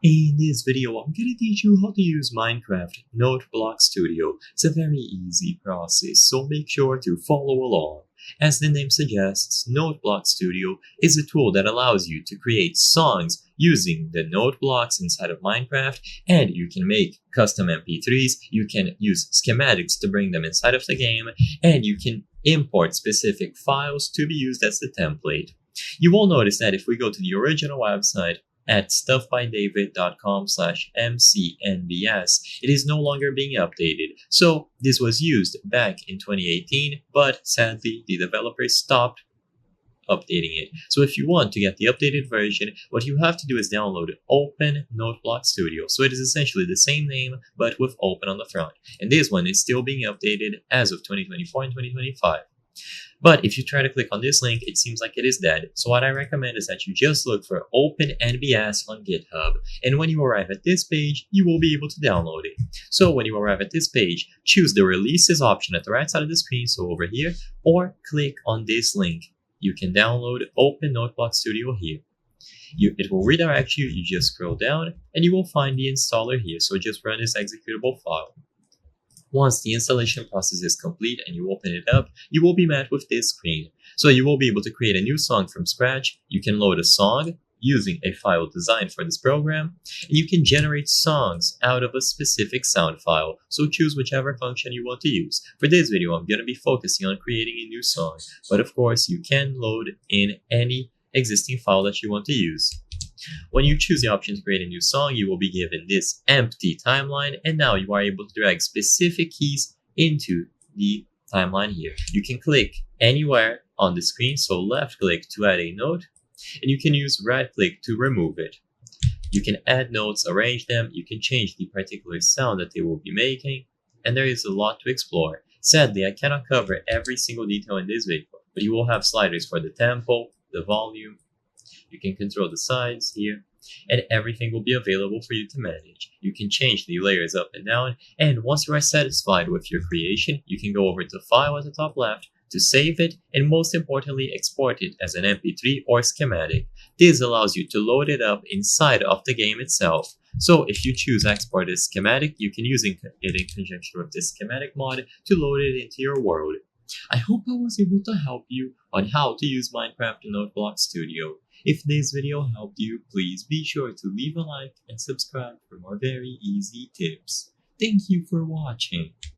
In this video, I'm gonna teach you how to use Minecraft Noteblock Studio. It's a very easy process, so make sure to follow along. As the name suggests, Noteblock Studio is a tool that allows you to create songs using the note blocks inside of Minecraft, and you can make custom MP3s, you can use schematics to bring them inside of the game, and you can import specific files to be used as the template. You will notice that if we go to the original website, at stuffbydavid.com/mcnbs, it is no longer being updated. So this was used back in 2018, but sadly the developers stopped updating it. So if you want to get the updated version, what you have to do is download Open Noteblock Studio. So it is essentially the same name, but with Open on the front. And this one is still being updated as of 2024 and 2025. But if you try to click on this link, it seems like it is dead. So what I recommend is that you just look for OpenNBS on GitHub. And when you arrive at this page, you will be able to download it. So when you arrive at this page, choose the releases option at the right side of the screen, so over here, or click on this link. You can download Open Noteblock Studio here. It will redirect you, you just scroll down, and you will find the installer here. So just run this executable file. Once the installation process is complete and you open it up, you will be met with this screen. So you will be able to create a new song from scratch. You can load a song using a file designed for this program, and you can generate songs out of a specific sound file. So choose whichever function you want to use. For this video, I'm going to be focusing on creating a new song, but of course you can load in any existing file that you want to use. When you choose the option to create a new song, you will be given this empty timeline, and now you are able to drag specific keys into the timeline here. You can click anywhere on the screen, so left click to add a note, and you can use right click to remove it. You can add notes, arrange them, you can change the particular sound that they will be making, and there is a lot to explore. Sadly, I cannot cover every single detail in this video, but you will have sliders for the tempo, the volume. You can control the sides here, and everything will be available for you to manage. You can change the layers up and down, and once you are satisfied with your creation, you can go over to File at the top left to save it, and most importantly, export it as an MP3 or schematic. This allows you to load it up inside of the game itself. So if you choose Export as Schematic, you can use it in conjunction with this schematic mod to load it into your world. I hope I was able to help you on how to use Minecraft Noteblock Studio. If this video helped you, please be sure to leave a like and subscribe for more very easy tips. Thank you for watching.